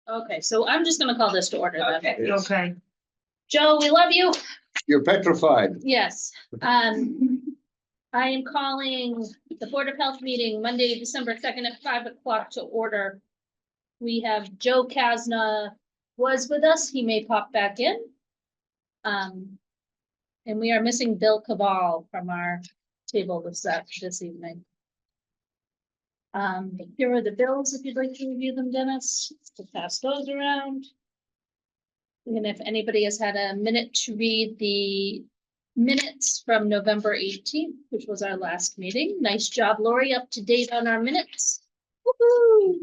Okay, so I'm just gonna call this to order then. Yes. Okay. Joe, we love you. You're petrified. Yes. I am calling the Board of Health meeting Monday, December 2nd at 5 o'clock to order. We have Joe Kasna was with us. He may pop back in. And we are missing Bill Cabal from our table this evening. Here are the bills if you'd like to review them, Dennis, to pass those around. And if anybody has had a minute to read the minutes from November 18th, which was our last meeting. Nice job, Lori, up to date on our minutes. Woohoo!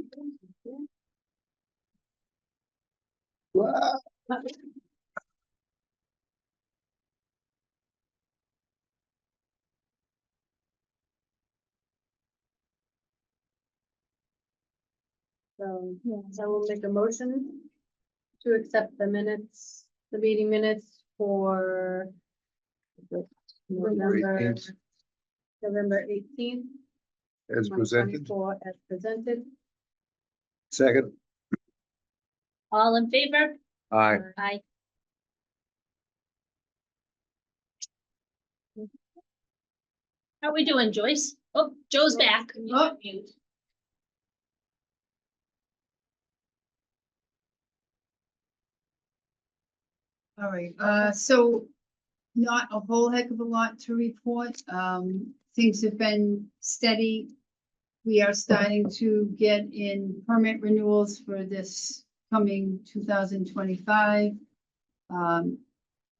Wow. So, I will make a motion to accept the minutes, the meeting minutes for November 18th. November 18th. As presented. 2024, as presented. Second. All in favor? Aye. Aye. How are we doing, Joyce? Oh, Joe's back. Oh. All right, so not a whole heck of a lot to report. Things have been steady. We are starting to get in permit renewals for this coming 2025.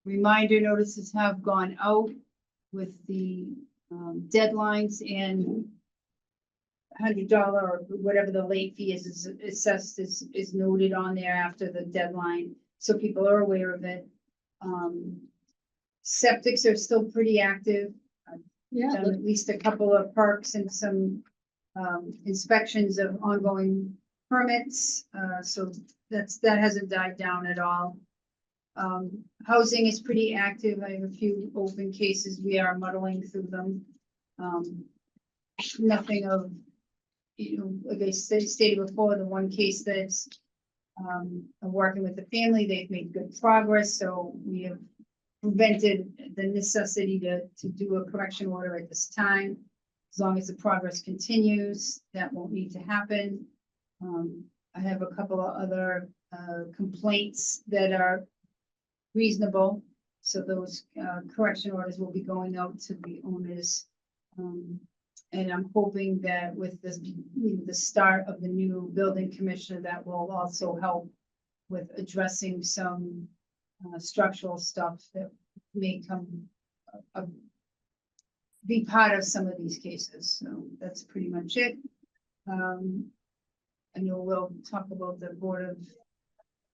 Reminder notices have gone out with the deadlines, and $100 or whatever the late fee is assessed is noted on there after the deadline, so people are aware of it. Septics are still pretty active. Yeah. Done at least a couple of perks and some inspections of ongoing permits, so that hasn't died down at all. Housing is pretty active. I have a few open cases. We are muddling through them. Nothing of, like I stated before, the one case that's I'm working with the family, they've made good progress, so we have prevented the necessity to do a correction order at this time. As long as the progress continues, that won't need to happen. I have a couple of other complaints that are reasonable, so those correction orders will be going out to the owners. And I'm hoping that with this, the start of the new building commissioner, that will also help with addressing some structural stuff that may come be part of some of these cases. So that's pretty much it. I know we'll talk about the board of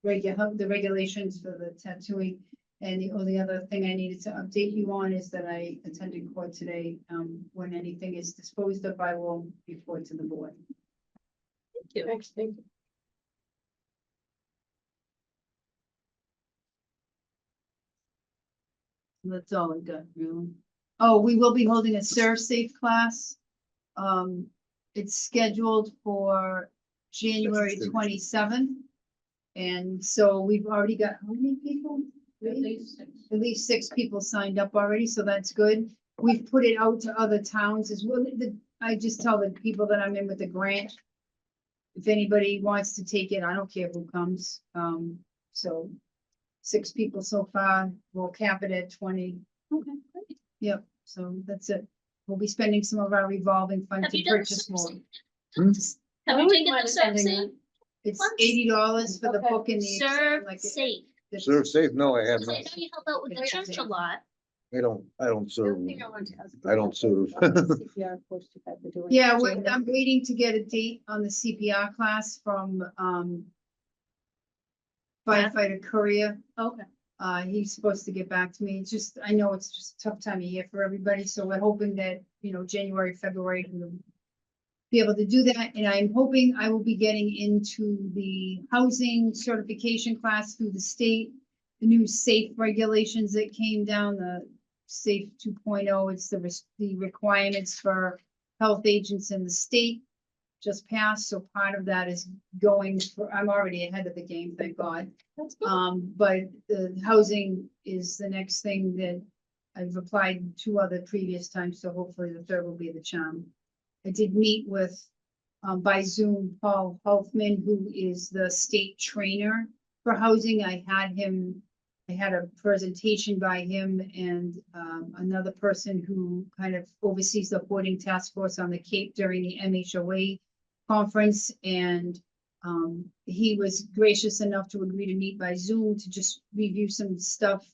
the regulations for the tattooing. And the only other thing I needed to update you on is that I attended court today. When anything is disposed of, I will report to the board. Thank you. Thanks, thank you. That's all I got, really. Oh, we will be holding a Serve Safe class. It's scheduled for January 27th. And so we've already got, how many people? At least 6 people signed up already, so that's good. We've put it out to other towns as well. I just tell the people that I'm in with the grant, if anybody wants to take it, I don't care who comes. So 6 people so far. We'll cap it at 20. Okay, great. Yep, so that's it. We'll be spending some of our revolving funds Have to you done purchase more. Have you taken might the have Serve done Safe? It's Once. $80 for the Okay. book and the. Serve like, Safe. the- Serve safe? No, I have I know not. you help out with the Yeah. church a lot. I don't serve. The other thing I wanted to ask I don't serve. about the CPR course you guys are doing. Yeah, So I'm waiting to get a date on the CPR class from firefighter Courier. Okay. He's supposed to get back to me. It's just, I know it's just a tough time of year for everybody, so we're hoping that, January, February, we'll be able to do that. And I'm hoping I will be getting into the housing certification class through the state, the new safe regulations that came down, the safe 2.0. It's the requirements for health agents in the state. just passed, so part of that is going for, I'm already ahead of the game, thank God. That's good. But the housing is the next thing that I've applied 2 other previous times, so hopefully the third will be the charm. I did meet with, by Zoom, Paul Hoffman, who is the state trainer for housing. I had a presentation by him and, another person who kind of oversees the hoarding task force on the Cape during the MHOA conference, and he was gracious enough to agree to meet by Zoom to just review some stuff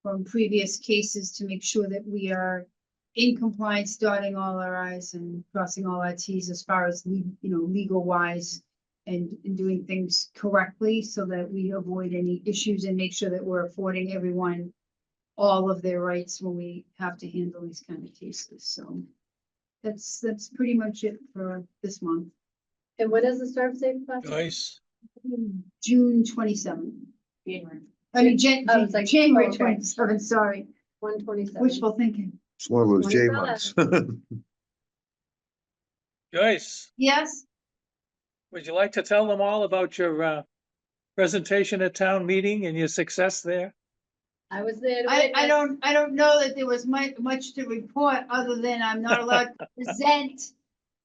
from previous cases to make sure that we are in compliance, dotting all our i's and crossing all our t's as far as legal wise, and doing things correctly so that we avoid any issues and make sure that we're affording everyone all of their rights when we have to handle these kind of cases. So that's pretty much it for this month. And when is the serve safe class? Joyce, June 27th. January. I mean, I was like, January oh, okay. 27th, sorry. 127. Wishful thinking. It's one of those J 27. months. Joyce, Yes, would you like to tell them all about your presentation at town meeting and your success there? I was there. to I witness. don't know that there was much to report other than I'm not allowed to present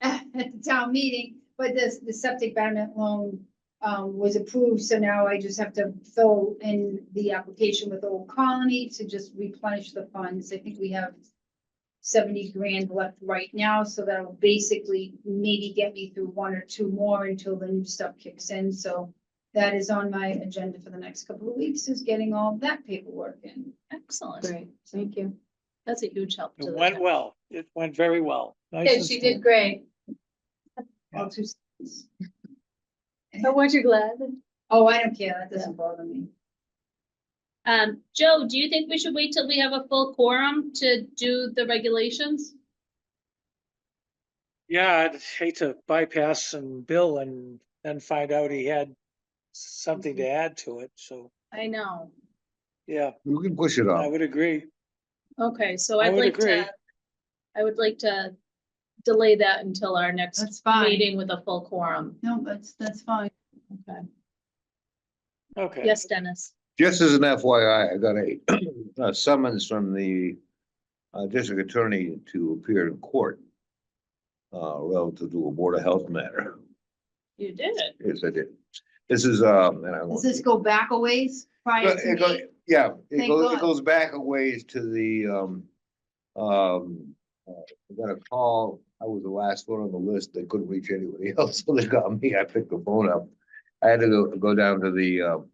at the town meeting, but the septic betterment loan was approved, so now I just have to fill in the application with Old Colony to just replenish the funds. I think we have 70 grand left right now, so that'll basically maybe get me through 1 or 2 more until the new stuff kicks in. So that is on my agenda for the next couple of weeks, is getting all that paperwork in. Excellent. Great, thank you. That's a huge help. to It the went town. well. It went very well. Nice Yeah, and she smooth. did great. All 2 cents. So weren't you glad? Oh, I don't care, that doesn't bother me. Joe, do you think we should wait till we have a full quorum to do the regulations? Yeah, I'd hate to bypass Bill and then find out he had something to add to it. So, I know. yeah, We can push it I off. would agree. Okay, so I I'd would like agree. to, I would like to delay that until our next That's fine. meeting with a full quorum. No, that's fine. Okay. Okay. Yes, Dennis. Just as an FYI, I got a summons from the district attorney to appear in court relative to a Board of Health matter. You did it. Yes, I did. This is, and I Does won't. this go back a ways prior to It go- me? Yeah, it Thank goes, God. it goes back a ways to the, I got a call, I was the last one on the list, they couldn't reach anybody else, so they got me, I picked the phone up. I had to go down to the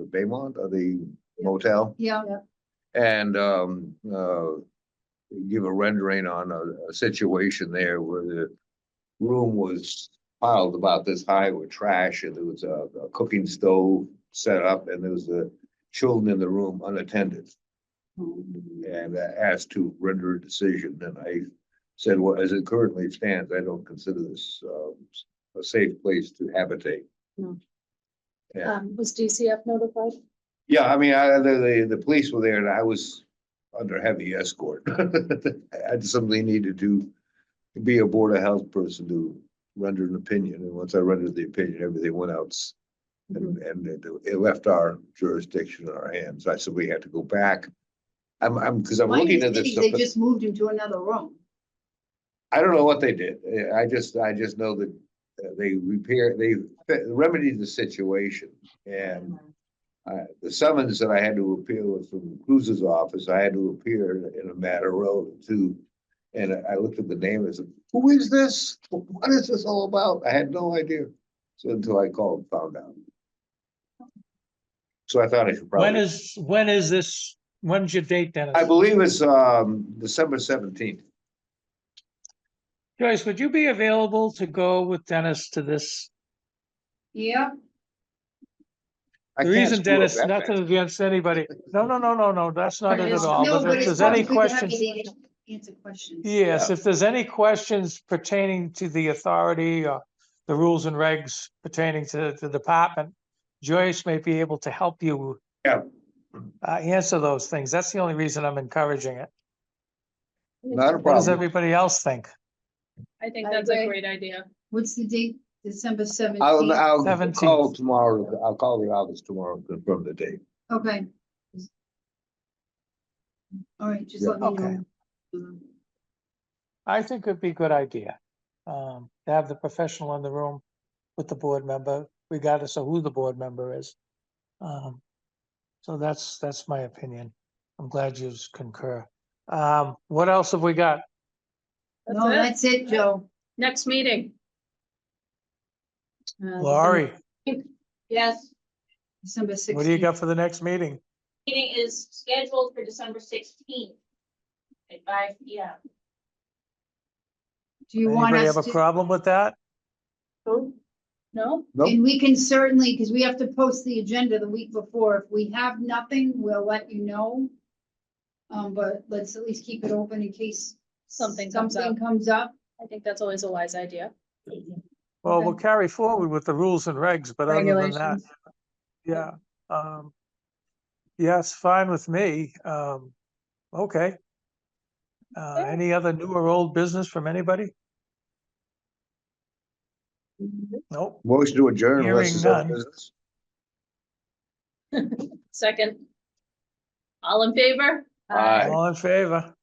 Baymont, or the motel, Yeah, and, give a rendering on a situation there where the room was piled about this high with trash, and there was a cooking stove set up, and there was the children in the room unattended. And asked to render a decision, and I said, well, as it currently stands, I don't consider this a safe place to habitate. No. Yeah, Was DCF notified? yeah, I mean, the police were there, and I was under heavy escort. I had somebody needed to be a Board of Health person to render an opinion, and once I rendered the opinion, everything went out. And it left our jurisdiction in our hands. I said we had to go back. Because I'm my looking at understanding this. is they just moved him to another room. I don't know what they did. I just know that they remedied the situation. And the summons that I had to appeal was from Cruz's office. I had to appear in a matter relative to, and I looked at the name and said, who is this? What is this all about? I had no idea. So until I called and found out. So I thought I should probably. When is this? When's your date, Dennis? I believe it's December 17th. Joyce, would you be available to go with Dennis to this? Yeah, I The can't reason, screw up Dennis, that nothing fast. against anybody. No, that's not it at all. no, But but if it's there's any probably good to have questions, you to answer questions. yes, if there's any questions pertaining to the authority or the rules and regs pertaining to the department, Joyce may be able to help you Yeah, answer those things. That's the only reason I'm encouraging it. not a What does problem. everybody else think? I think I that's a agree. great idea. What's the date? December I'll 17th? 17th. call tomorrow. I'll call the office tomorrow and confirm the date. Okay. All right, just let me Okay. know. I think it'd be a good idea. To have the professional in the room with the board member, regardless of who the board member is. So that's my opinion. I'm glad you concur. What else have we got? No, that's it, Joe. Next meeting. Laurie, Yes. December what do you 16th. got for the next meeting? Meeting is scheduled for December 16th at 5 p.m. Do you want Anybody us have a to, problem with that? No? Nope. and we can certainly, because we have to post the agenda the week before. If we have nothing, we'll let you know. But let's at least keep it open in case Something comes up. comes up. I think that's always a wise idea. Well, we'll Okay. carry forward with the rules and regs, but other than that, Regulations. yeah. Yes, fine with me. Okay. Any other new or old business from anybody? Nope. Motion to adjourn unless Hearing there's other none. business. Second. All in favor? Aye. All in favor?